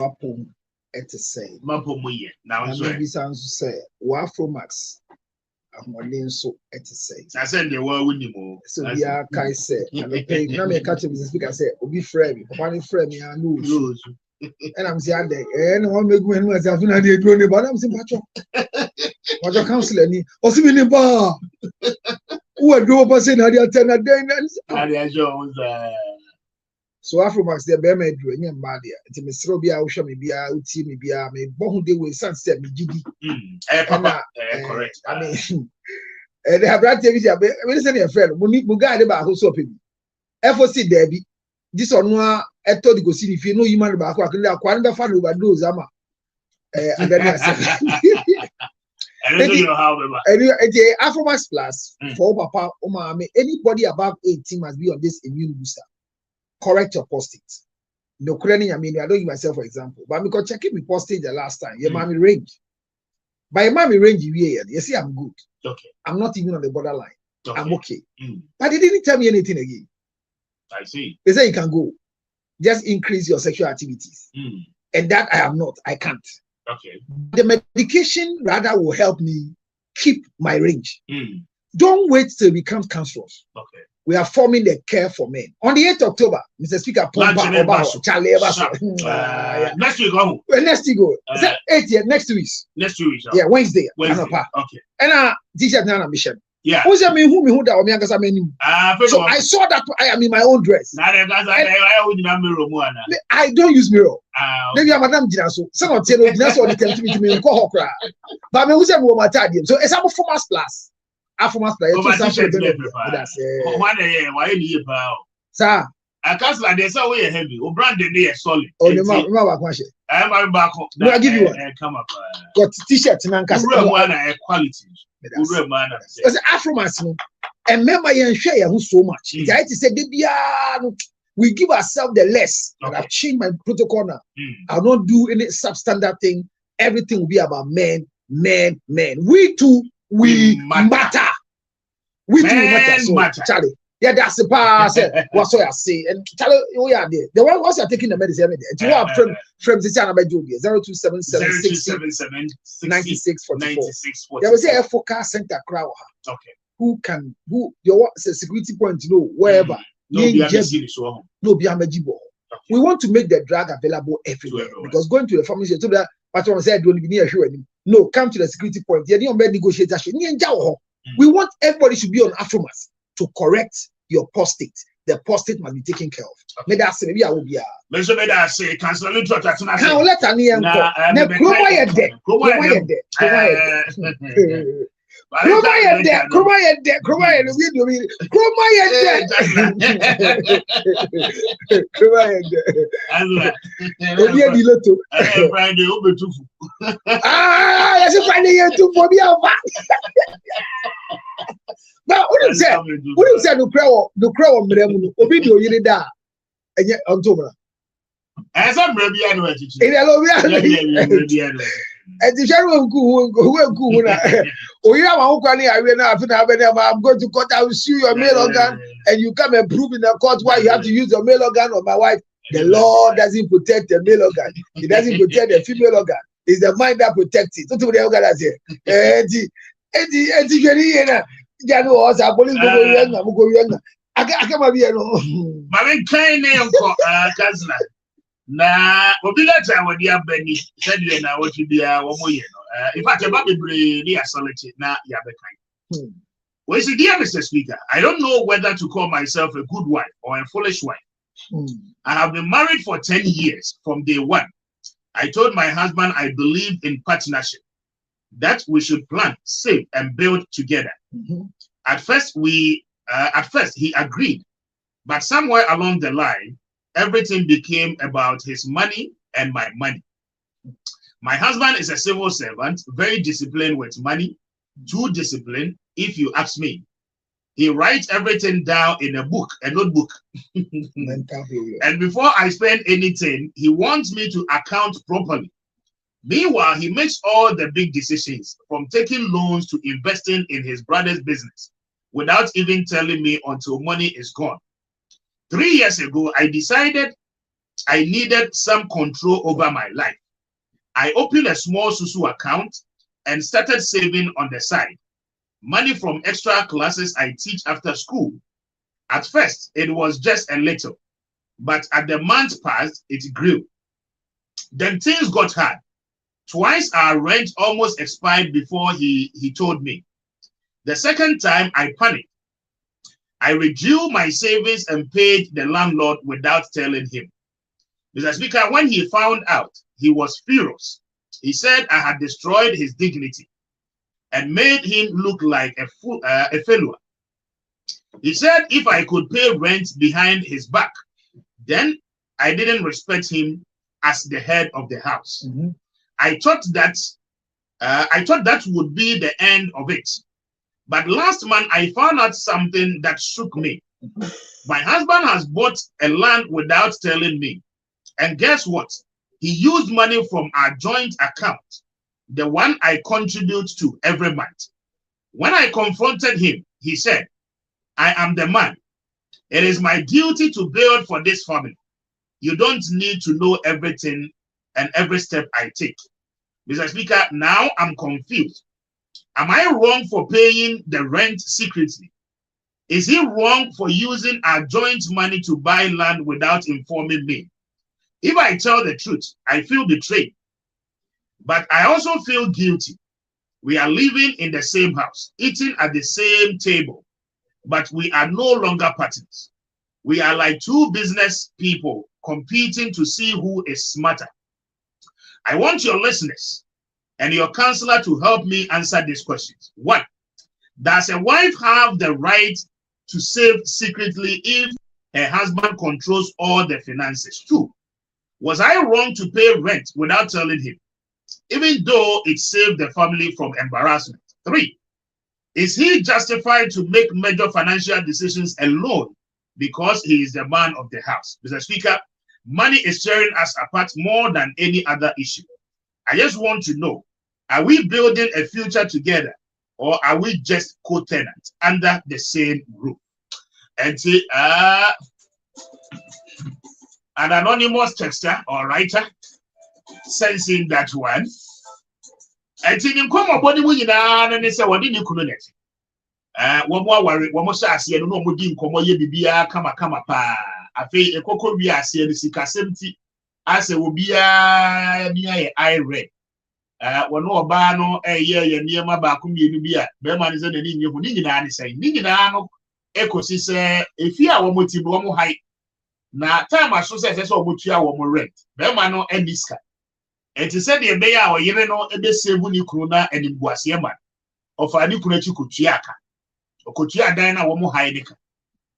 Wapom ete say. Mapom ye. Now so. Maybe sounds say Wafromax. Amone so ete say. I said they were winning more. So we are kai say. And the pay. Now me catch him speaker say. Obi frame me. Papa ni frame me. I know. And I'm saying that. And one make me know as I feel like they do it. But I'm saying Pacho counselor ni. Osi mi ni ba. Who are do person na dia ten na den. Jones. So Afromax there be me do any mad there. It's me sro bia wo hwe me bia uti me bia me bohu de we san say me gidi. Papa correct. I mean they have brought TV we say your friend mo guy dey ba so pe bi. FOC there bi. This one no eto di go see if you know human ba ko akwa be fa overdose ama. And then I said I don't know how anyway, Afromax Plus for Papa Omame, anybody above 18 must be on this immune booster. Correct your prostate. No, I mean, I don't give myself for example, but because checking my prostate the last time, your mommy range. By your mommy range, you see, I'm good. Okay. I'm not even on the borderline. Okay. I'm okay. But they didn't tell me anything again. I see. They say you can go. Just increase your sexual activities. And that I am not. I can't. Okay. The medication rather will help me keep my range. Don't wait till it becomes cancerous. Okay. We are forming the Care for Men. On the 8th of October, Mr. Speaker, Charlie next week, go. Next week, go. 8th, next 2 weeks. Next 2 weeks. Yeah, Wednesday. Okay. And this is not a mission. Yeah. Who's me who that me so I saw that I am in my own dress. I don't use mirror. Maybe I'm Madam Jinaso. Some of them Jinaso they tell me to me call her. But me who say we matadium. So it's a Afromax Plus. Afromax Plus. Sir. I can't like this way heavy. O brand they solid. Oh, the man back. No, I give you one. Come up. Got t-shirt and quality. Because Afromax, and remember, you share so much. I said, we give ourselves the less. And I've changed my protocol now. I'll not do any substandard thing. Everything will be about men. We too, we matter. We too matter. So, Charlie. Yeah, that's the part. What's what I say? And Charlie, oh yeah, the one was taking the medicine every day. And you are from the channel by Julia 0277 96 44. There was a focus center crowd. Okay. Who your security point, you know, wherever. No, be Amajibo. We want to make the drug available everywhere. Because going to the pharmacy, so that Patron said, don't be near here. No, come to the security point. You don't negotiate. We want everybody to be on Afromax to correct your prostate. The prostate must be taken care of. Maybe I say, maybe I will be maybe I say, cancel it. Can't let any now, who say the crow mremu obi do yiri da enye ontomra esa mrebi anu echichi ene lo bi anu e ti share who na oyira wa nkwa ni awe na afi na abene I'm going to court. I will sue your male organ and you come and prove in the court why you have to use your male organ on my wife. The law doesn't protect the male organ. It doesn't protect the female organ. It's the mind that protects it. Don't the organ as here. Edi geri na Jano was a police go I can't be alone. Mami kind name for Kansla. Na Obilata with the Benny said you now what you be a woman. In fact, about the brain, solitude na Yabekai. Well, see, dear Mr. Speaker, I don't know whether to call myself a good wife or a foolish wife. I have been married for 10 years from day one. I told my husband I believe in partnership, that we should plan, save, and build together. At first, he agreed, but somewhere along the line, everything became about his money and my money. My husband is a civil servant, very disciplined with money, too disciplined, if you ask me. He writes everything down in a notebook. And before I spend anything, he wants me to account properly. Meanwhile, he makes all the big decisions, from taking loans to investing in his brother's business, without even telling me until money is gone. 3 years ago, I decided I needed some control over my life. I opened a small Susu account and started saving on the side. Money from extra classes I teach after school. At first, it was just a little, but as the month passed, it grew. Then things got hard. Twice our rent almost expired before he told me. The second time, I panicked. I reduced my savings and paid the landlord without telling him. Mr. Speaker, when he found out, he was furious. He said I had destroyed his dignity and made him look like a failure. He said if I could pay rent behind his back, then I didn't respect him as the head of the house. I thought that would be the end of it. But last month, I found out something that shook me. My husband has bought a land without telling me. And guess what? He used money from our joint account, the one I contribute to every month. When I confronted him, he said, I am the man. It is my duty to build for this family. You don't need to know everything and every step I take. Mr. Speaker, now I'm confused. Am I wrong for paying the rent secretly? Is he wrong for using our joint money to buy land without informing me? If I tell the truth, I feel betrayed. But I also feel guilty. We are living in the same house, eating at the same table, but we are no longer partners. We are like two business people competing to see who is smarter. I want your listeners and your counselor to help me answer these questions. 1, does a wife have the right to save secretly if her husband controls all the finances? 2, was I wrong to pay rent without telling him, even though it saved the family from embarrassment? 3, is he justified to make major financial decisions alone because he is the man of the house? Mr. Speaker, money is tearing us apart more than any other issue. I just want to know, are we building a future together or are we just co-tenants under the same roof? And see, an anonymous texter or writer sensing that one. And see, in common body, we say, what did you couldn't? One more worry, one more sassy, and no more dim come ye bibia, kama pa. I feel a cocoa be a series, Casemti, as a will be a near I read. When no bano a year near my back, you be a Berman is an Indian who didn't say, Nigano, Echo says, if you are one more height. Na time I so say so obutua wo mo rent be no eniska enti se de be ya o yire no e be save ni kru na enimbuase ma ofa ni kru achi kotua aka okotua dan na wo mo haideka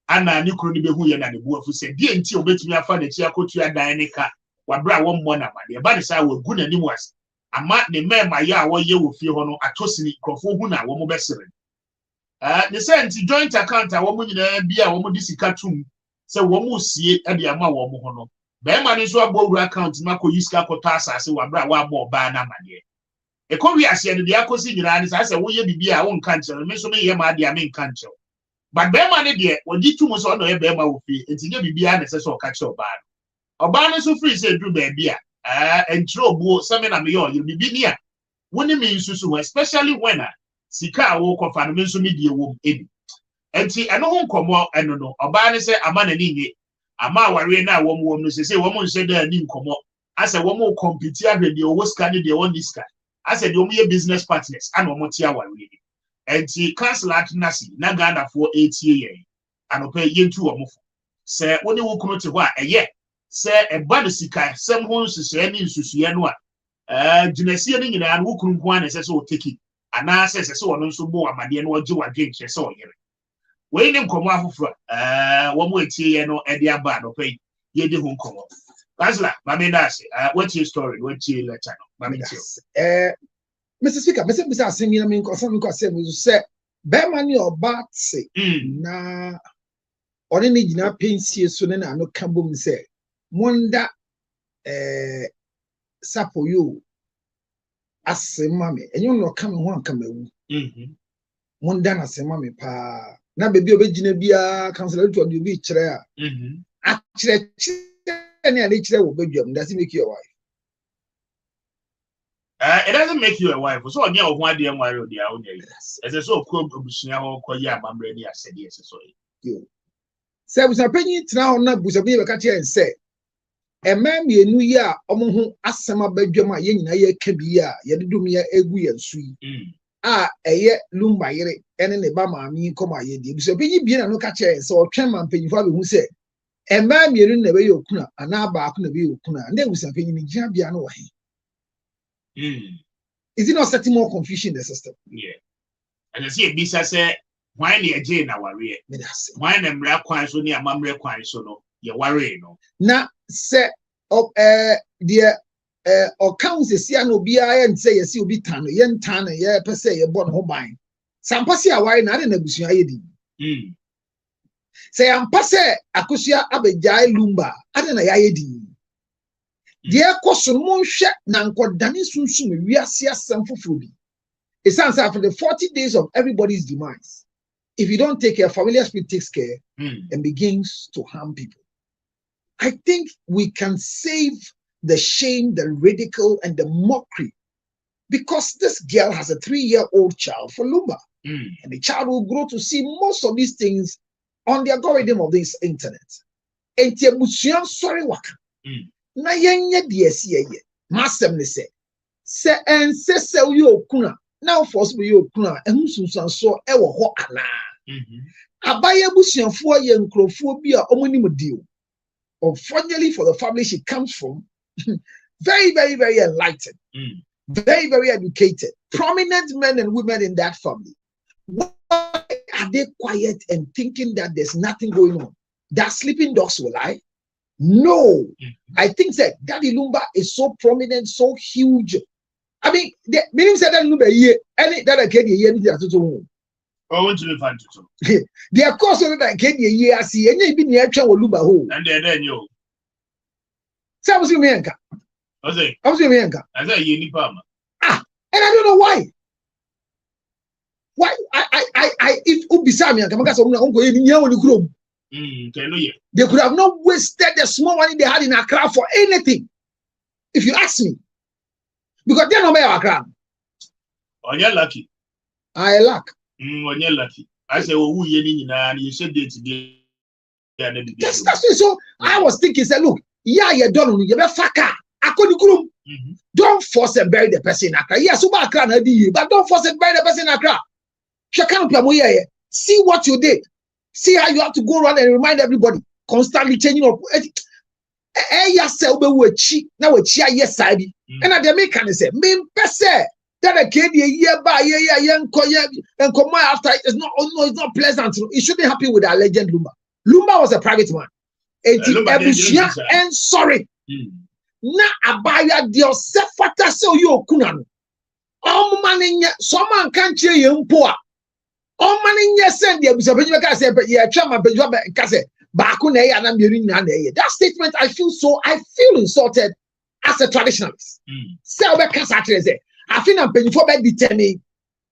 ana ni kru ni be hu ye na ne bu afu se die enti obetumi afa na chi akotua dan ne ka wabra wo mo na ma de ba de sa wo gu na ni wase ama ne mema ya wo ye wo fie ho no atosini krofo hu na wo mo be sere the sent joint account a wo mo nyina bia wo mo disika tum se wo mu sie e de ama wo mu ho no be ma ni so abowura account na ko yiska ko ta asase wa bra wa abo ba na made e ko wi ase de akosi nyira ni sa se wo ye bibia wo nka nche me so me ye ma de ame nka nche but be ma ni de wo di tum so no ye be ma wo fi enti ye bibia na se so ka che oba ni so free se dru ba bia entro buo se me na me yo ye bibi ni a woni me nsusu especially when sika wo ko fa no me so me die wo ebi enti eno ho nkomo eno no oba ne se ama na ni nye ama aware na wo mo no se wo mo nse da ni nkomo ase wo mo compete ahwe de wo ska ne de wo ni ska ase de wo mo ye business partners ana wo mo ti aware ni enti cancel at nasi na Ghana for 8 years anope yentu wo mo se woni wo kunu te ho a eye se eba de sika sem ho nsese ni nsusuye no a ginesi ni nyina no wo kunu ko ana se se o teki ana se se wo no nso bo amade no oje wadwe nche se o yere we ni nkomo afoforo wo mo etie ye no e de aba no pe ye de ho nkomo Kasla mami dase what's your story what's your letter no mami Mr. Speaker Mr. Asemi na me nko say be mani oba se na oni ni gina pensie so ne na no kambom se monda sapo yo asema me enyo no ka me ho anka mawu monda na asema me pa na bebi obegina bia counselor to obi kire a akire does it make you a wife? It doesn't make you a wife. So on your one day, my own, as a so called Koya, Mambrani, I said yes, sorry. So, was a penny now, not was a bit of a catcher and say, a man be a new year, among as some of Benjamin, ye can be ya, do me a wee and sweet. A ye loom by it, and in the Bama, me come my ye. So, penny being a no catcher, so Chairman Penny Father who said, a man be in the way of Kuna, and now back on the view of Kuna, and there was a penny in Jambiano. Is it not setting more confusion in the system? Yeah. And I see Bisa say, why near Jane our rear? Why am rare quine so near Mamre quine so no? You're worrying, no. Now, say, dear, or counts the Siano BI and say, yes, you'll be tan, yen tan, yeah, per se, a bon hobine. Some pass ya wine, not in a bush. Say, I'm passe, Akusia Abejai Lumba, I don't know, Yadi. Dear question, mon shek nanko dani sunsum we are some food. It sounds after the 40 days of everybody's demise. If you don't take care, familiar spirit takes care and begins to harm people. I think we can save the shame, the ridicule, and the mockery because this girl has a 3-year-old child for Lumba. And the child will grow to see most of these things on the algorithm of this internet. And sorry waka. Na yenye DSC ye masem ne se ense se yo kuna na force be yo kuna ehun sunsan so e wo ho ana abaye busuafo ye nkrofo bi a omonim dio unfortunately for the family she comes from very very very enlightened very very educated prominent men and women in that family. Why are they quiet and thinking that there's nothing going on? That sleeping dogs will lie? No, I think that Daddy Lumba is so prominent, so huge. I mean, the meaning said that Lumba here, any that I can hear me to home. Oh, want to be fun to they are course that I can hear, I see any been here to Lumba home. And then you. So I was in America. I was in America. I said, you need Palmer. And I don't know why. Why if Ubisami and Kamaka, I'm going in the room. They could have not wasted the small money they had in Accra for anything, if you ask me. Because they're not my Accra. Oh, you're lucky. I lack. When you're lucky. I say, well, who you said it today. That's it. So I was thinking, say, look, you don't know, you're a fucker. Don't force and bury the person in Accra. Yes, Accra, but don't force and bury the person in Accra. See what you did. See how you have to go around and remind everybody, constantly changing up. Yes, side. And at the mechanic say, mean pese that a kid year by year, young and come after it's not pleasant. It shouldn't happen with our legend Lumba. Lumba was a private man. And sorry. Na abaya dio sefata se oyo kunano. Omani someone can't cheer you poor. That statement, I feel insulted as a traditionalist. I think I'm paying for determining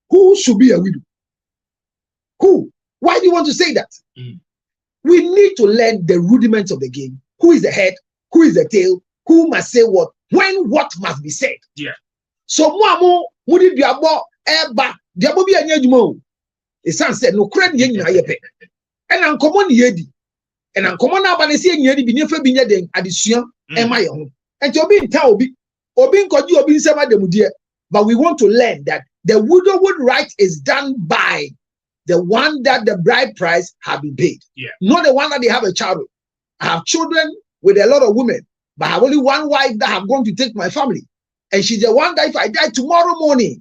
who should be a widow. Who? Why do you want to say that? We need to learn the rudiments of the game. Who is the head? Who is the tail? Who must say what? When what must be said? Yeah. So Mudi Diabo Eba Diabo be a nyejmo. The son said, no credit yen yepe. And uncommon yedi. And uncommon abanesi yedi be near Fabinia den addition and my own. And to be in town or being called you or being sama demudia. But we want to learn that the widowhood right is done by the one that the bride price have been paid. Yeah. Not the one that they have a child with. I have children with a lot of women, but I have only one wife that have gone to take my family. And she's the one that if I die tomorrow morning,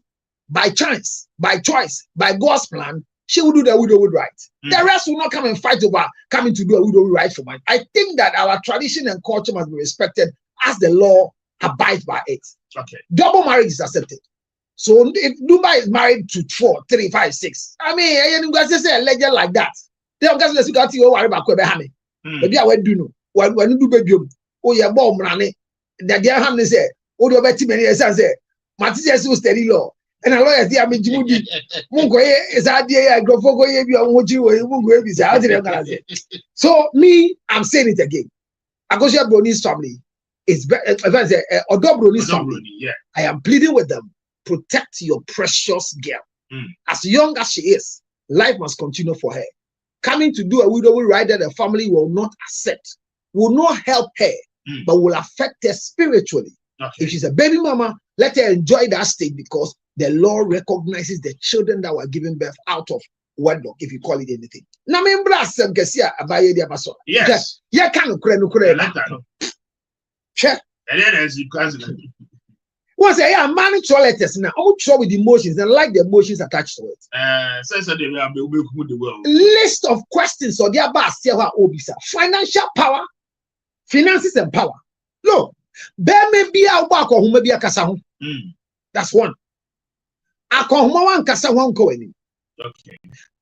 by chance, by choice, by God's plan, she will do the widowhood right. The rest will not come and fight over coming to do a widowhood right for mine. I think that our tradition and culture must be respected as the law abides by it. Okay. Double marriage is accepted. So if Lumba is married to 4, 3, 5, 6, I mean, you guys say a legend like that. They don't guys let's got you worry about Quebec. Maybe I would do no. When you do bedroom, oh yeah, bomb running. That dear Hamlin said, oh, the betty many years said, Matis is steady law. And a lawyer, I mean, Jimmy Mungo is idea. I go for go. So me, I'm saying it again. Akosia Broni's family is Broni's family. Yeah. I am pleading with them. Protect your precious girl. As young as she is, life must continue for her. Coming to do a widow right that the family will not accept, will not help her, but will affect her spiritually. Okay. If she's a baby mama, let her enjoy that state because the law recognizes the children that were given birth out of wedlock, if you call it anything. Na membra sem kesia abaye dia baso. Yes. Yeah, can no check. And then as you cousin. Once a man toileters now, all trouble with emotions and like the emotions attached to it. Says that they will be the world. List of questions or their bas obisa. Financial power, finances and power. Look, there may be a walk or who may be a kasa. That's one. A one kasa one going. Okay.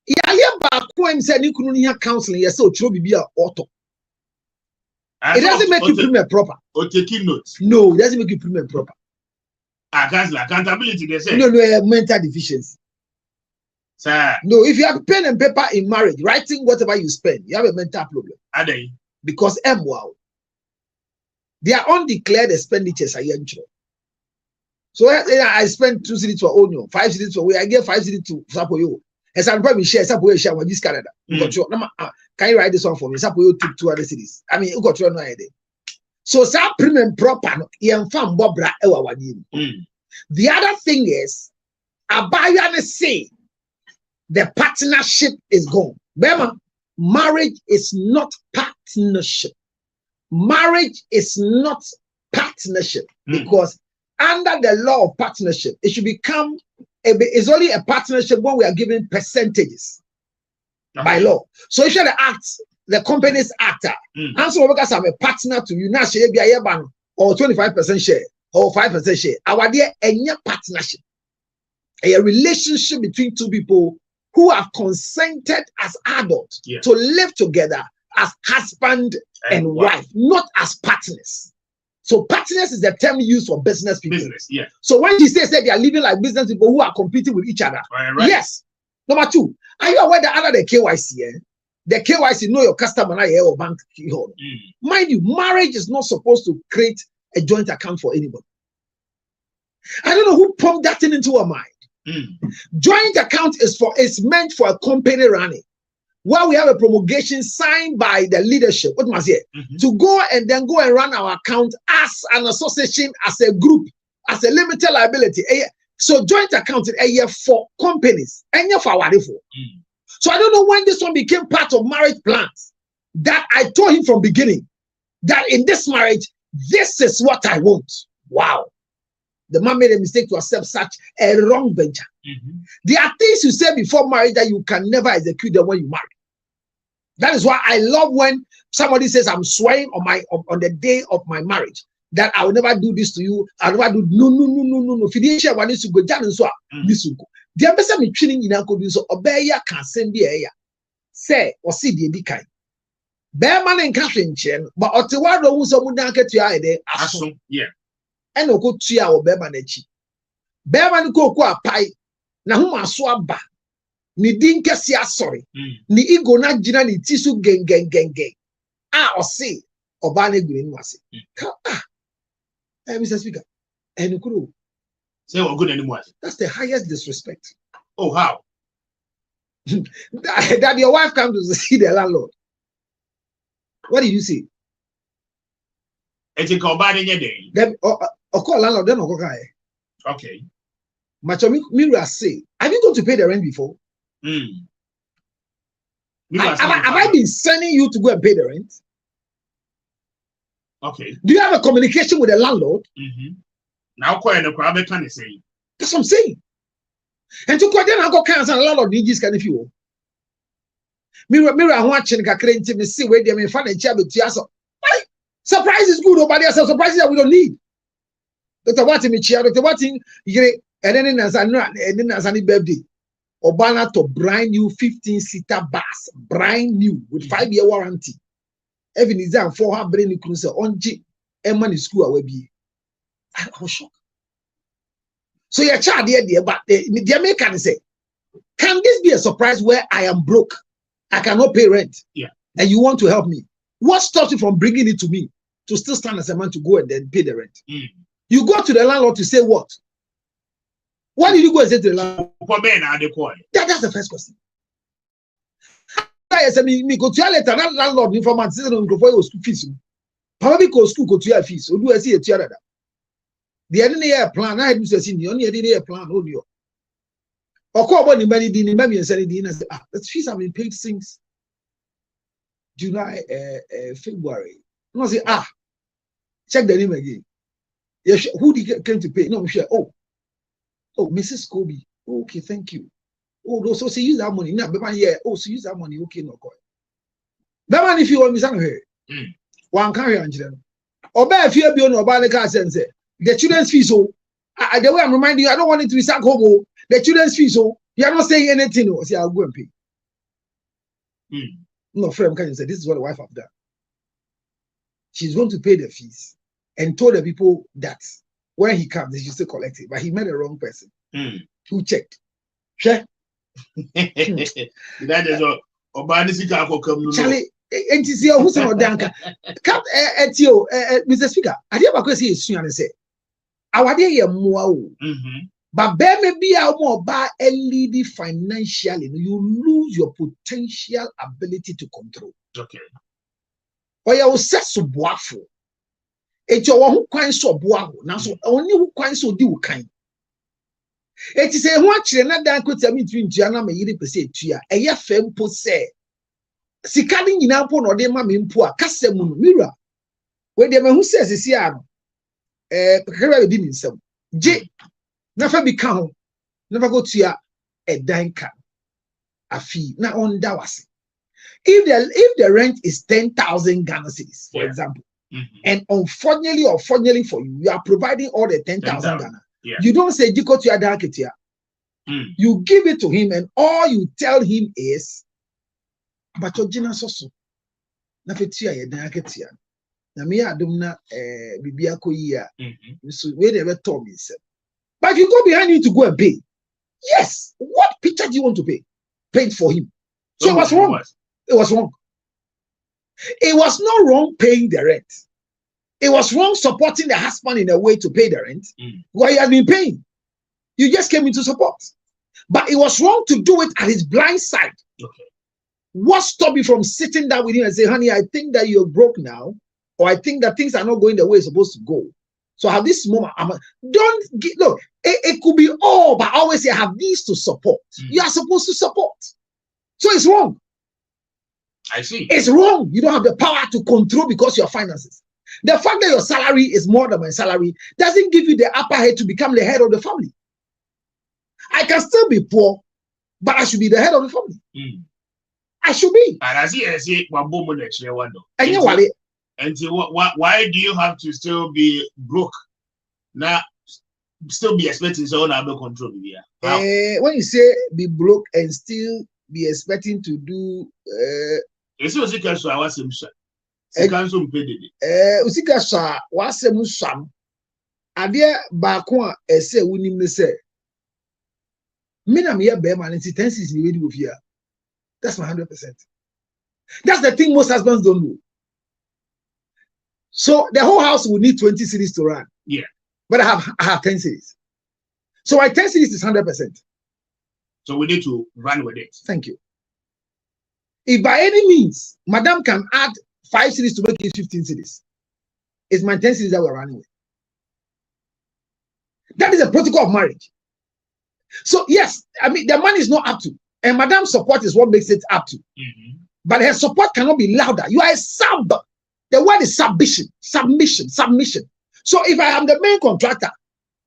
Yeah, back when said you couldn't hear counseling, yes, so it be a auto. It doesn't make you premium proper. Or taking notes. No, it doesn't make you premium proper. Accountability, they say. No, mental deficiency. Sir. No, if you have pen and paper in marriage, writing whatever you spend, you have a mental problem. Are they? Because wow. Their undeclared expenditures are young. So I spend 2 cities for onion, 5 cities for I get 5 cities to Sapoyo. As I'm probably share with this Canada. Can you write this one for me? Sapoyo took 2 other cities. I mean, you got no idea. So some premium proper the other thing is Abaya say the partnership is gone. Bema, marriage is not partnership. Marriage is not partnership because under the law of partnership, it should become it's only a partnership when we are given percentages by law. So you should act. The company's actor. And so because I'm a partner to you, now share be a ban or 25% share or 5% share. Our dear any partnership, a relationship between two people who have consented as adults to live together as husband and wife, not as partners. So partners is the term used for business people. So when she says that they are living like business people who are competing with each other, yes. Number 2, are you aware that under the KYC? The KYC know your customer or bank key holder. Mind you, marriage is not supposed to create a joint account for anybody. I don't know who pumped that thing into our mind. Joint account is meant for a company running, where we have a promulgation signed by the leadership. What must say? To go and run our account as an association, as a group, as a limited liability. So joint account is a year for companies and for our So I don't know when this one became part of marriage plans that I told him from beginning that in this marriage, this is what I want. Wow. The man made a mistake to accept such a wrong venture. There are things you say before marriage that you can never execute them when you marry. That is why I love when somebody says, I'm swearing on the day of my marriage that I will never do this to you. I'll never do no. Fiduciary one is to go down and so this will go. The ambassador me training in uncle so obeya can send be a say or see the dikai. Bear man and Catherine Chen, but Ottawa who so would not get to ide aso. Yeah. And no go to our bearmanechi. Bearman go a pie. Na whom I saw ba. Ni dinka sia sorry. Ni ego na jina ni tisu gang. Or say or bane green was it. Mr. Speaker. And crew. Say what good anymore. That's the highest disrespect. Oh, how? that your wife comes to see the landlord. What did you say? It's a bad in your day. Then call landlord, then okay. Macho Mira say, have you gone to pay the rent before? Have I been sending you to go and pay the rent? Okay. Do you have a communication with the landlord? Now, quite a crowd can say. That's what I'm saying. And to quite then I go cancel a lot of DJs can if you. Mira watching a crane to see where they may find a job with Tiaso. Surprise is good, nobody else. Surprises that we don't need. Dr. Watson, Dr. Watson, and then as any birthday. Obana to brand new 15-seater bus, brand new with 5-year warranty. Even is that for her brain, you can say, on G, Emma is school away be. I was shocked. So your child there, but the American say, can this be a surprise where I am broke? I cannot pay rent. Yeah. And you want to help me? What stops you from bringing it to me? to still stand as a man to go and then pay the rent. You go to the landlord to say what? Why did you go and say to the landlord? That's the first question. I said, me go to later. That landlord informant says no go for school fees. Probably go school go to your fees. Or do I see a tiara? The other plan. I do say the only other plan only. Or call one money din maybe and say the fees have been paid since July, February. No say check the name again. Yes, who did came to pay? No, sure. Oh, Mrs. Kobe. Okay, thank you. Oh, so use that money. Now, oh, so use that money. Okay, no call. That man, if you want me, some here. One carry on children. Or bear fear beyond or buy the car sense. The children's fees. So, the way I'm reminding you, I don't want it to be sack home. The children's fees. So, you are not saying anything. See, I'll go and pay. No, friend, can you say this is what the wife have done? She's going to pay the fees and told the people that when he comes, they should still collect it. But he met the wrong person who checked. Sure. That is all. Charlie, and to see who's on Danka. Come at you, Mr. Speaker. I did my question soon and say, our day more. But there may be a more by a lady financially. You lose your potential ability to control. Okay. Or you will set so boaful. It's your one who kind so boaful. Now, so only who kind so do kind. It is a watch and that could tell me between Gianna may you say to ya. A ya fem po say. Sikading in Apon or de mammy poor Casamun mirror. Where the man who says is here. Some J. Never become, never go to a danka, a fee. Now on that was if the rent is 10,000 Ghana cedis, for example, and unfortunately or fortunately for you, you are providing all the 10,000 Ghana. You don't say Jiko to your danketia. You give it to him, and all you tell him is, but your generous also. Nafetia ye danketia. Na me adumna bibiako ya. So where they were told me said. But if you go behind him to go and pay, yes, what picture do you want to pay? Pay it for him. So it was wrong. It was wrong. It was not wrong paying the rent. It was wrong supporting the husband in a way to pay the rent. Why he had been paying. You just came in to support. But it was wrong to do it at his blind side. Okay. What stopped you from sitting down with him and say, honey, I think that you're broke now, or I think that things are not going the way it's supposed to go. So I have this moment. Don't get, look, it could be all, but I always say I have these to support. You are supposed to support. So it's wrong. I see. It's wrong. You don't have the power to control because your finances. The fact that your salary is more than my salary doesn't give you the upper head to become the head of the family. I can still be poor, but I should be the head of the family. I should be. And I see, and so why do you have to still be broke? Now, still be expecting someone to have no control here? When you say be broke and still be expecting to do Usika sa wasem swam ade baako a ese wonim ne se me na me ye be man nti 10 cedis ni we di ofia. That's my 100%. That's the thing most husbands don't know. So the whole house will need 20 cedis to run. Yeah. But I have 10 cedis. So my 10 cedis is 100%. So we need to run with it. Thank you. If by any means, Madam can add 5 cedis to make it 15 cedis, it's my 10 cedis that we're running with. That is a protocol of marriage. So yes, I mean, the money is not up to. And Madam's support is what makes it up to. But her support cannot be louder. You are a sub. The word is submission. So if I am the main contractor,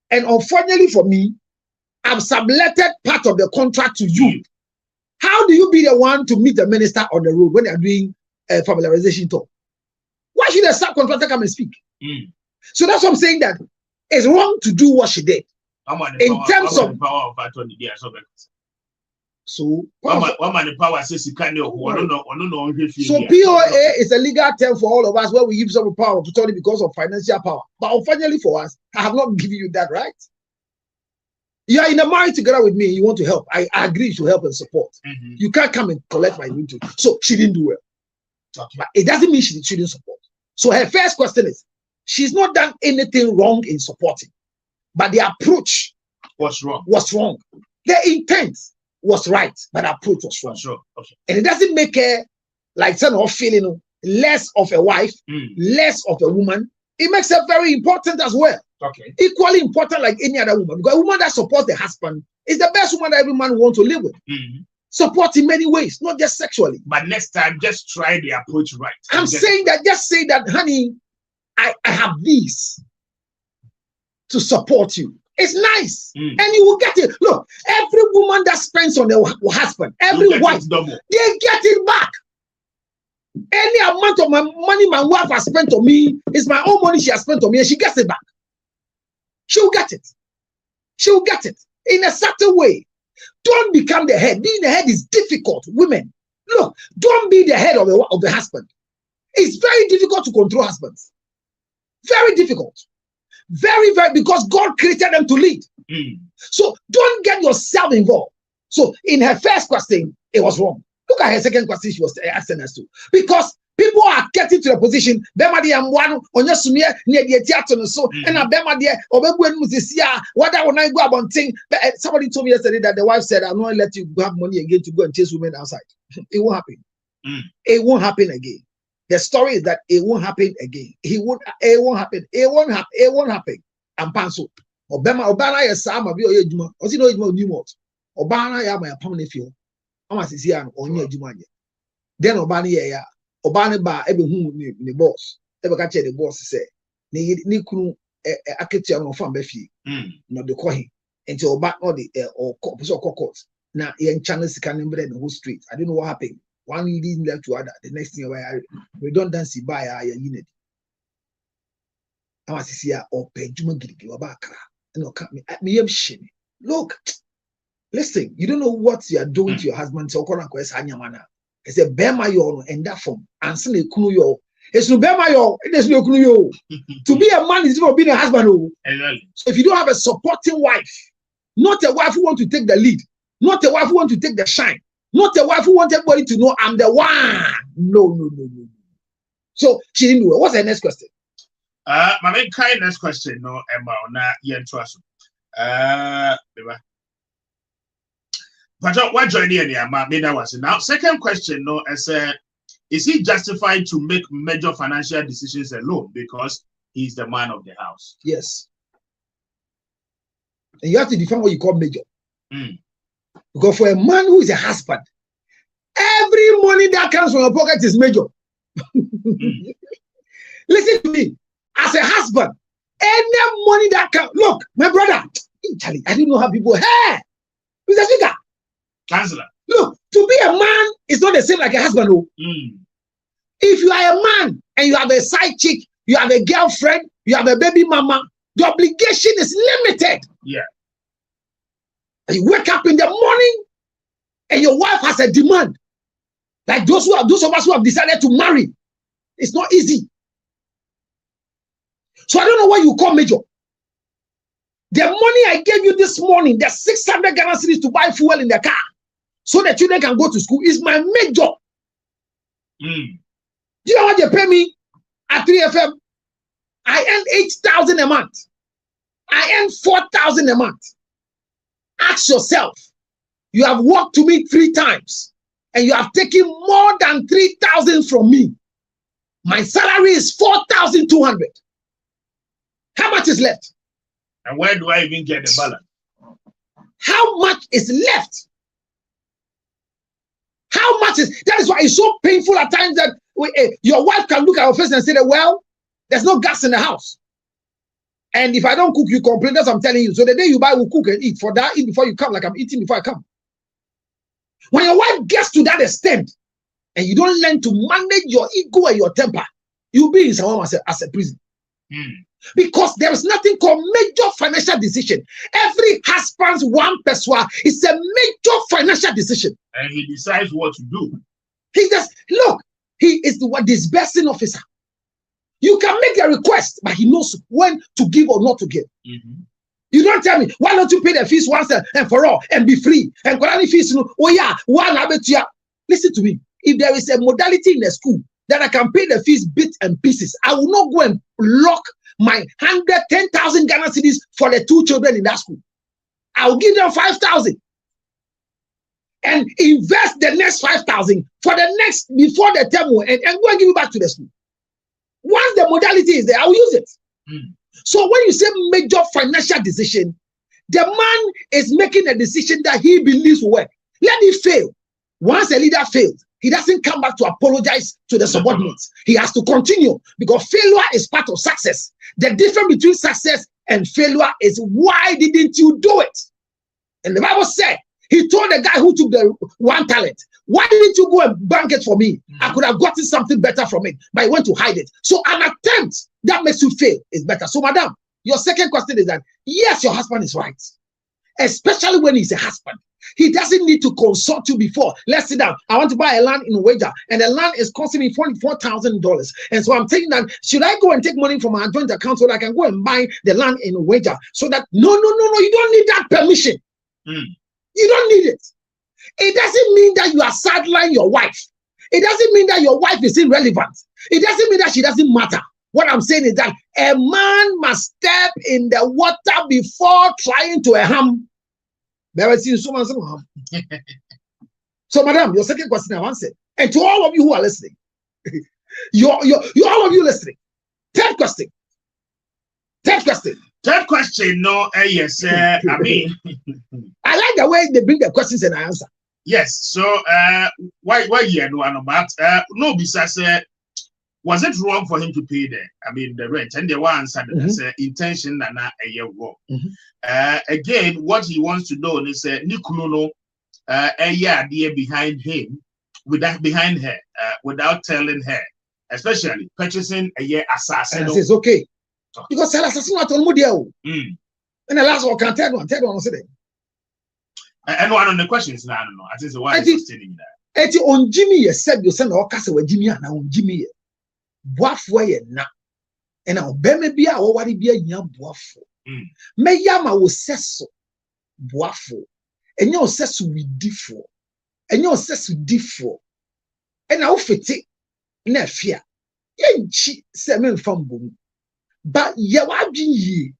and unfortunately for me, I've subletted part of the contract to you, how do you be the one to meet the minister on the road when they are doing a familiarization talk? Why should a subcontractor come and speak? So that's what I'm saying, that it's wrong to do what she did. In terms of power of attorney, so power says you can't know. So POA is a legal term for all of us where we give some power of attorney because of financial power. But unfortunately for us, I have not given you that right. You are in a marriage together with me. You want to help. I agree to help and support. You can't come and collect my inventory. So she didn't do well. But it doesn't mean she didn't support. So her first question is, she's not done anything wrong in supporting, but the approach was wrong. The intent was right, but the approach was wrong. Sure. Okay. And it doesn't make her like some of feeling less of a wife, less of a woman. It makes her very important as well. Okay. Equally important like any other woman. Because a woman that supports the husband is the best woman that every man wants to live with. Support in many ways, not just sexually. But next time, just try the approach right. I'm saying that, just say that, honey, I have this to support you. It's nice. And you will get it. Look, every woman that spends on their husband, every wife, they get it back. Any amount of my money my wife has spent on me is my own money she has spent on me, and she gets it back. She'll get it. She'll get it in a certain way. Don't become the head. Being the head is difficult. Women, look, don't be the head of the husband. It's very difficult to control husbands. Very difficult. Very, very, because God created them to lead. So don't get yourself involved. So in her first question, it was wrong. Look at her second question she was asking us to. Because people are getting to the position, somebody told me yesterday that the wife said, I'm not going to let you have money again to go and chase women outside. It won't happen. It won't happen again. The story is that it won't happen again. It won't happen. It won't happen. It won't happen. And Panso. Obana ya sama bi oye juma. Osi no juma ni what? Obana ya my permanent feel. Ama sisi an onye juma je. Then Obana ya Obana ba ebe hu ni boss. Ebe ka che the boss say ni kunu aketia no fa ba fie. No de ko he. Enti Oba no the or court. Na yen channel sika number the whole street. I don't know what happened. One leading left to other. The next thing redundancy by a unit. I was here or pay Juma Gigi or Bakra. And no come at me. Look, listen, you don't know what you are doing to your husband. So, Anyamana. It's a Bemayo and that form. And suddenly, Kunuyo. It's no Bemayo. It is no Kunuyo. To be a man is not being a husband. So, if you don't have a supporting wife, not a wife who wants to take the lead, not a wife who wants to take the shine, not a wife who wants everybody to know I'm the one. No. So she didn't do it. What's the next question? My main next question, no, Emma, na yen trust. But what joining any was now. Second question, no, is he justified to make major financial decisions alone because he's the man of the house? Yes. And you have to define what you call major. Because for a man who is a husband, every money that comes from your pocket is major. Listen to me. As a husband, any money that comes, look, my brother, Charlie, I didn't know how people, hey, Mr. Speaker, Chancellor. Look, to be a man is not the same like a husband. Oh. If you are a man and you have a side chick, you have a girlfriend, you have a baby mama, the obligation is limited. Yeah. You wake up in the morning and your wife has a demand. Like those of us who have decided to marry. It's not easy. So I don't know what you call major. The money I gave you this morning, the 600 Ghana cedis to buy fuel in the car so the children can go to school is my major. Do you know what they pay me at 3FM? I earn 8,000 a month. I earn 4,000 a month. Ask yourself, you have walked to me 3 times and you have taken more than 3,000 from me. My salary is 4,200. How much is left? And where do I even get the balance? How much is left? How much is, that is why it's so painful at times that your wife can look at your face and say that, well, there's no gas in the house. And if I don't cook, you complain. That's what I'm telling you. So the day you buy, we'll cook and eat. For that, eat before you come, like I'm eating before I come. When your wife gets to that extent, and you don't learn to manage your ego and your temper, you'll be in someone as a prison. Because there is nothing called major financial decision. Every husband's one peswa is a major financial decision. And he decides what to do. He just, look, he is the disbursing officer. You can make a request, but he knows when to give or not to give. You don't tell me, why don't you pay the fees once and for all and be free? And fees, oh yeah, one. Listen to me. If there is a modality in the school that I can pay the fees bits and pieces. I will not go and lock my 110,000 Ghana cedis for the 2 children in that school. I will give them 5,000 and invest the next 5,000 for the next before the term and go and give it back to the school. Once the modality is there, I will use it. So when you say major financial decision, the man is making a decision that he believes will work. Let it fail. Once a leader fails, he doesn't come back to apologize to the subordinates. He has to continue because failure is part of success. The difference between success and failure is why didn't you do it? And the Bible said, he told the guy who took the 1 talent, why didn't you go and bank it for me? I could have gotten something better from it, but I went to hide it. So an attempt that makes you fail is better. So madam, your second question is that, yes, your husband is right. Especially when he's a husband. He doesn't need to consult you before. Let's sit down. I want to buy a land in Wager, and the land is costing me $44,000. And so I'm thinking that, should I go and take money from our joint account so that I can go and buy the land in Wager? So that, no, you don't need that permission. You don't need it. It doesn't mean that you are sideline your wife. It doesn't mean that your wife is irrelevant. It doesn't mean that she doesn't matter. What I'm saying is that a man must step in the water before trying to harm. So, madam, your second question I answered. And to all of you who are listening, you all of you listening. Third question. Third question, no, yes, I mean, I like the way they bring the questions and I answer. Yes, so why no, but no, besides, was it wrong for him to pay the rent? And the one answered that intention and a year wrong. Again, what he wants to know is Nikuno a year behind him, behind her, without telling her, especially purchasing a year assassin. And says okay. Because sell assassin not on Mudio. And the last one can third one say. And one on the questions now, no, I think the one is stating that. Eti on Jimmy, you said you send or cast away Jimmy and on Jimmy. Boafwe na and now beme bia or what be a young boafo. May yama will sesso boafo and your sesso with diffo and your sesso diffo and now fit it na fear. Yen chi semen from boom. But ya wajin ye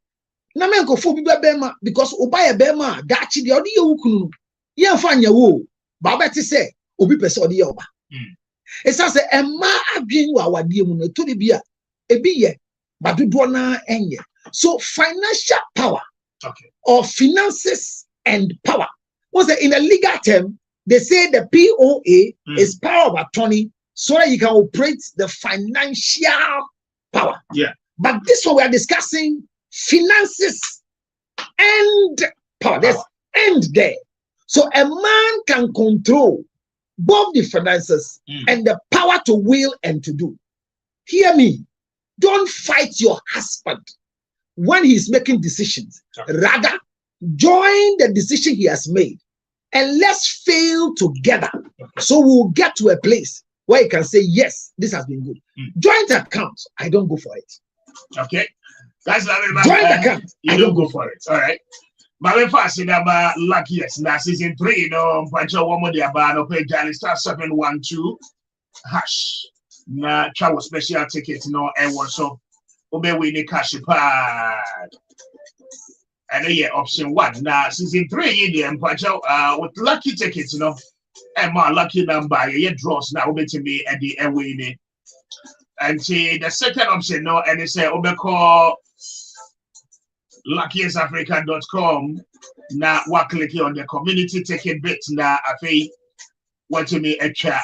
na men go for bema because obaya bema dachi the odi yukunu yen fanya wo ba beti say obi pese odi yoba. It says a ma adwin wa wade mu no to de bia ebi ye badodo na enye. So financial power or finances and power. Was in a legal term they say the POA is power of attorney so that you can operate the financial power. Yeah. But this one we are discussing finances and power. There's end there. So a man can control both the finances and the power to will and to do. Hear me. Don't fight your husband when he's making decisions. Rather, join the decision he has made and let's fail together. So we'll get to a place where you can say, yes, this has been good. Joint account, I don't go for it. Okay. That's joint account, I don't go for it. All right. My first about lucky yes, now season 3, no, but you one more the about no pay Jali star 712 hash. Na travel special ticket no and what's up. Obe we need cash pad. And yeah, option 1. Now season 3 in the with lucky tickets, you know, and my lucky number, yeah, draws now obe to me at the airway. And see the second option no, and it's obe call luckiestafrica.com. Now what click on the community ticket bit now I pay what to me a chat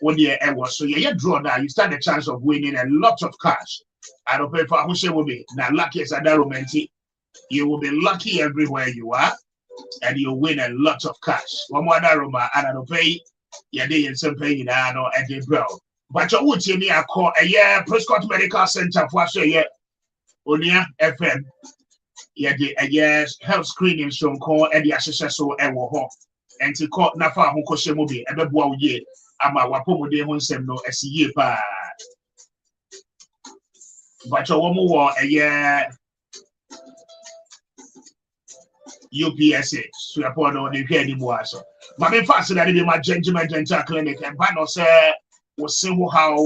what year ever. So yeah, draw now you stand a chance of winning a lot of cash. I don't pay for who will be now luckiest at that romantic. You will be lucky everywhere you are and you'll win a lot of cash. One more aroma and I don't pay your day and some paying no at the bro. But you would see me I call a year Prescott Medical Center for a year Onia FM. Yeah, the health screening show call and the assessor so ewo and to call Nafa who Koshemobi and the boy ye ama wapomo de honsem no as ye pa. But your woman war a year UPSA so upon on the anymore. So, but in fact, that be my gentleman dental clinic and Bano say was simple how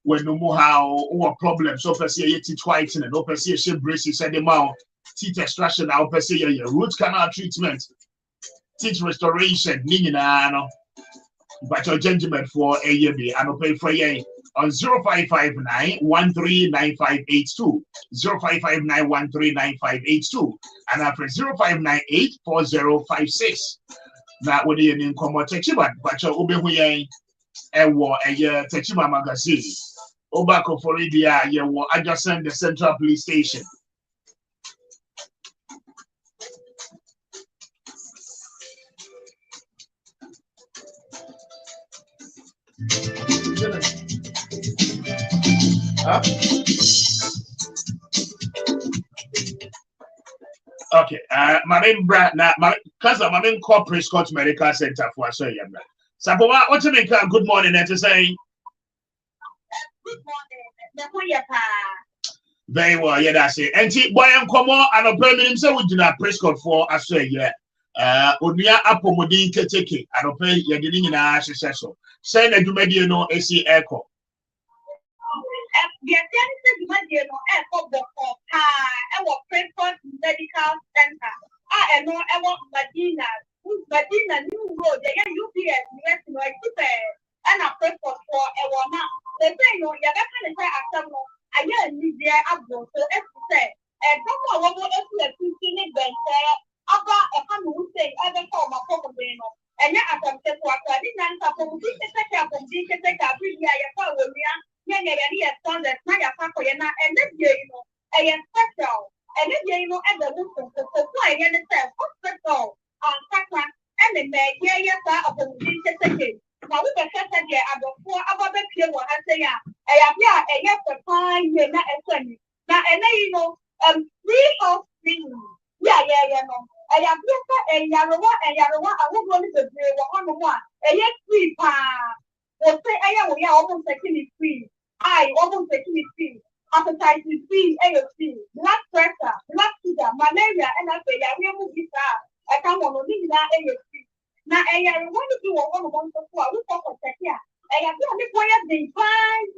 when no more how or problem. So per se teeth whitening and per se shape braces and the mouth teeth extraction. Now per se root canal treatment, teeth restoration. Nina, but your judgment for a year be and pay for ye on 0559 139582 0559 139582 and after 0598 4056. Now what do you name come what Techiman, but your Ube Huye a war a year Techima magazine. Obako for India, you were adjacent the Central Police Station. Huh? Okay, my name Brad now, my cousin, my name Corporate Scott Medical Center for so yeah. Sapoa, what you make good morning and to say? Good morning. Very well, yeah, that's it. And see, boy, I'm come on and a permanent so we do not Prescott for a say, yeah. Onia Apomodin Keteke, and a pay your getting in our successor. Say that you may be no AC echo. The attendance you might be no echo before our Prescott Medical Center. I know I want Medina New Road, the UPS, like and a Prescott for a woman. They say, no, you're not going to say after no. I need their abroad, so as to say, and some of what else are teaching it then about a family thing, other form of problem. And yet, as I'm saying, what I didn't answer from this second from this second, I really I found a son that's not a papa, and this year, you know, I am special, and this year, you know, and the Muslim, so why I understand, hospital, Sacra, and the May, yes, upon this second. Now we can say that about 4 about the people I say, I have a yes, a fine, you're not a son. Now, and then you know, 3 house things. Yeah, no. I have a Yarawa, I won't want to do one. A yes, 3 will say, I am almost taking it free. I almost taking it free. Appetite is free, AFC, blood pressure, blood sugar, malaria, and I say, I will be I can't want to live that AFC. Now, I want to do one we talk of here. I have the only point of the 5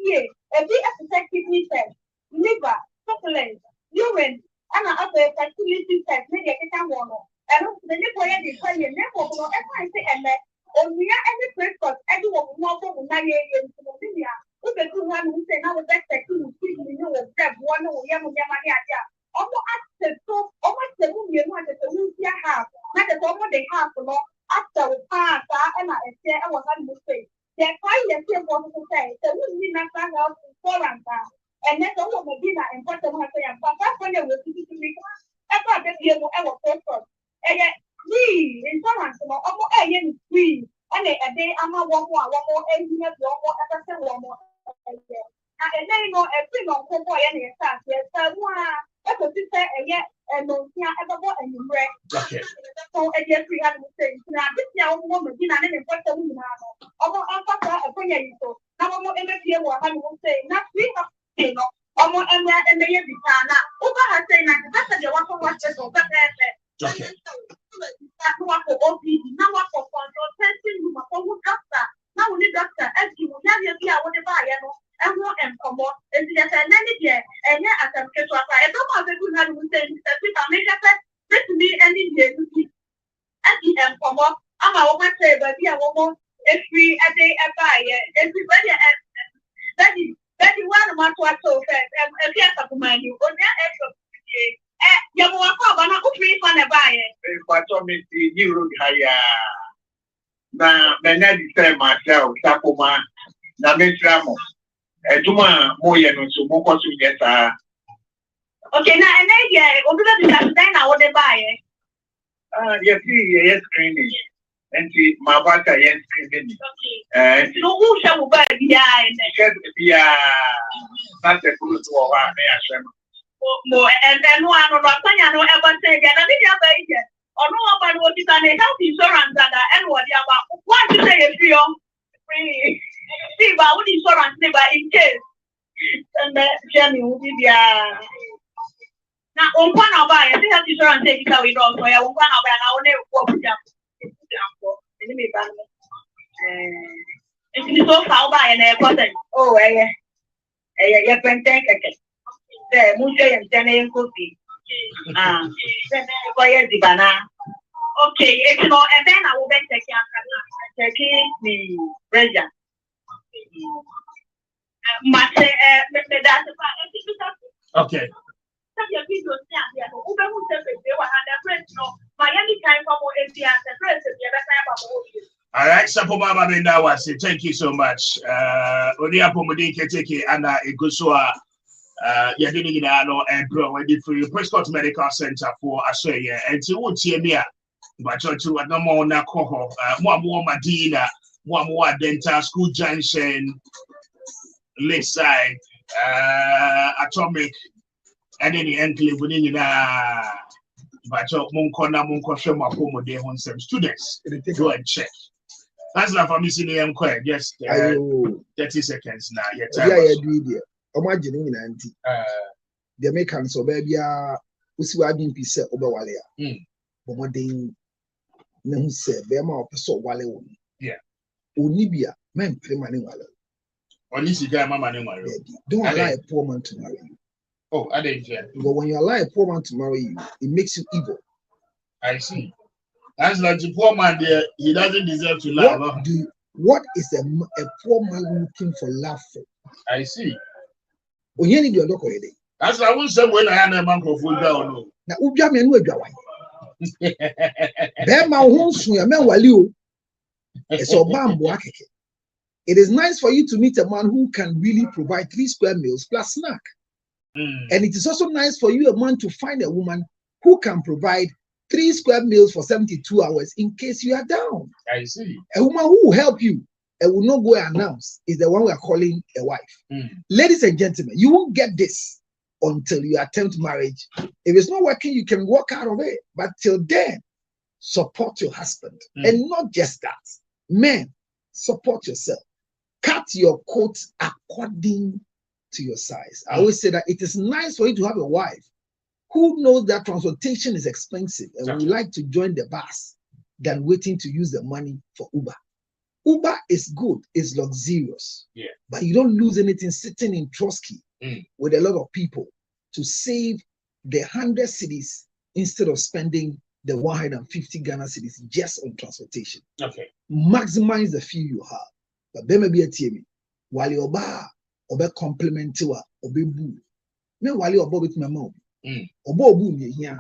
years. A bit of kidney test, liver, succulent, urine, and other fertility test, maybe I can one. And also the point of the 5 years, never know everyone say, and we are any Prescott, everyone will not go to 9 years in India. Who can do one who say now the best that you know of that one or Yamaya. Almost asked so, almost the woman wanted to lose their house. Not the woman they have for long. After we pass, and I say, I was going to say, they're trying to say what to say. So we need not find out for and then the woman dinner and what the one say, but that's when they will see to me. I thought that you will ever first. And yet, we insurance, almost a year free. And a day, I'm a one more, 8 years, one more. And then you know, a thing on Coco and a start, yes, that's a sister, and yet, and no, ever bought any bread. So, I guess we have to say, now, this young woman, you know, I didn't put the woman out. Although I'm a bring you so. Now, I'm going to say, what I will say, not 3 of you know, almost and the year before. Now, over her saying, that's a one for what's so bad. Okay. That's what for OPD, now what for consultation, you must go doctor. Now, we need doctor, as you will have your dear, whatever I know. And more and come on, and yes, and then again, and yet, as I'm getting I don't want to do that. We say, I make a set to me and in here to see. And the M come up, I'm a woman say, but we are almost every a day a buy, everybody, that is one of my so fast, and a piece of money, or that extra. You will come on a free fun a buy it. But on me, you look higher. Now, Benedi said myself, Sakuma, Namitramo. Juma moye no so mo kwaso yesa. Okay, na and then yeah, obi be design na what they buy. Yes, yes screening. And see my bata yes screening. Okay. So who shall buy bia and bia that's a good to wa na ya hwem. Mo and then one no asanya no ever say ya na be dia buy here. Ono wa ba no ti na health insurance and what dia ba. What you say free. See, but what insurance never in case. And the journey will be there. Now, on one of I think that insurance takes it away. So I won't one of I only walk with them. It's so far by an airport. Oh, Yeah, penteng. There, Musha and Tene cookie. Okay, it's not, and then I will be taking the treasure. Okay. All right, Sapoma Bindawa, thank you so much. Odia Pomodike Teke Anna Igusua. Yadinino and Bro, for Prescott Medical Center for Australia, and to Utiemia, but to a no more Nakoho, more Madina, more Dental School Junction, Lakeside, Atomic, and any enclave within but Munko Shema Pomo de Honsem students. Go and check. That's not for missing the inquiry, just 30 seconds now. Yeah, imagine in anti the Americans or baby usiwa bimpi se obewale a bomodin na hu se be ma opeso wale wo onibia men premane wale oni siga mama ne wale don't allow a poor man to marry you. Oh, I didn't hear. But when you allow a poor man to marry you, it makes you evil. I see. That's like the poor man there, he doesn't deserve to love. What is a poor man looking for love for? I see. That's I will say when I had a man of food down. Now, Ubia men will go. It is nice for you to meet a man who can really provide 3 square meals plus snack. And it is also nice for you, a man, to find a woman who can provide 3 square meals for 72 hours in case you are down. I see. A woman who will help you and will not go and announce is the one we are calling a wife. Ladies and gentlemen, you won't get this until you attempt marriage. If it's not working, you can walk out of it. But till then, support your husband. And not just that. Men, support yourself. Cut your coat according to your size. I always say that it is nice for you to have a wife who knows that transportation is expensive and would like to join the bus than waiting to use the money for Uber. Uber is good, it's luxurious, but you don't lose anything sitting in Trotsky with a lot of people to save the 100 cities instead of spending the 150 Ghana cities just on transportation. Okay. Maximize the fee you have. But there may be a TMI. While you're bar, or be compliment to her, or be boo. Me while you're with my mom. Obo boo me here.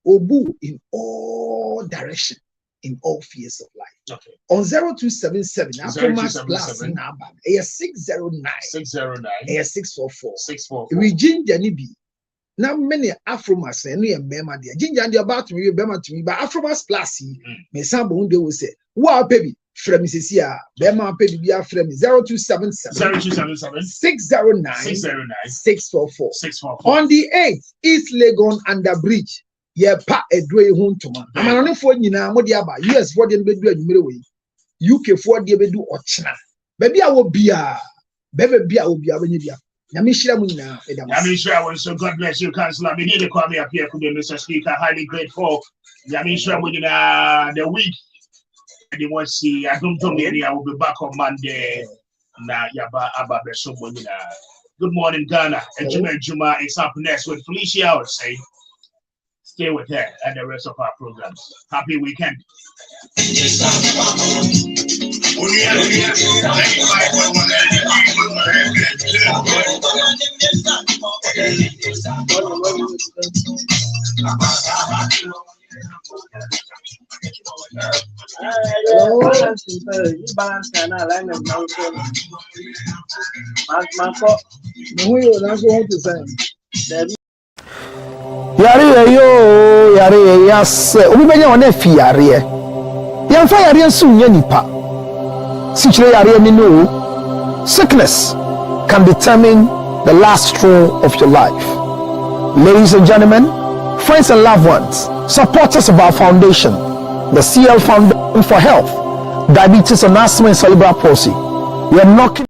Obu in all direction, in all spheres of life. Okay. On 0277, after Max Plus in Aban, a 609, 644, 644. Regine Janibi. Now many Afromas and me and Bema dear. Ginger about to me, Bema to me, but Afromas Plus, me some they will say, wow, baby. From Mrs. Bema Pedi Bia Frem 0277 609 644. On the 8th, East Legon under bridge. Yeah, pa a dray home to man. I'm only for you now. What about US for the way? UK for the bedu or China. Baby, I will be a baby, I will be a Venedia. Yamishra Muna, Yamishra, so God bless you, Councillor. We need to come up here, Mr. Speaker. Highly grateful. Yamishra Muna, the week. Anyone see, I don't know any. I will be back on Monday. Na Yaba Abba Besomona. Good morning, Ghana. And Juma is up next with Felicia. I would say, stay with her and the rest of our programs. Happy weekend. Yare yo yare yas obi benya wona fi yare yamfa yare nsu nya nipa sichire yare ni no sickness can determine the last straw of your life. Ladies and gentlemen, friends and loved ones, supporters of our foundation, the CL Foundation for Health, Diabetes and Asthma and Cerebral Palsy, we are knocking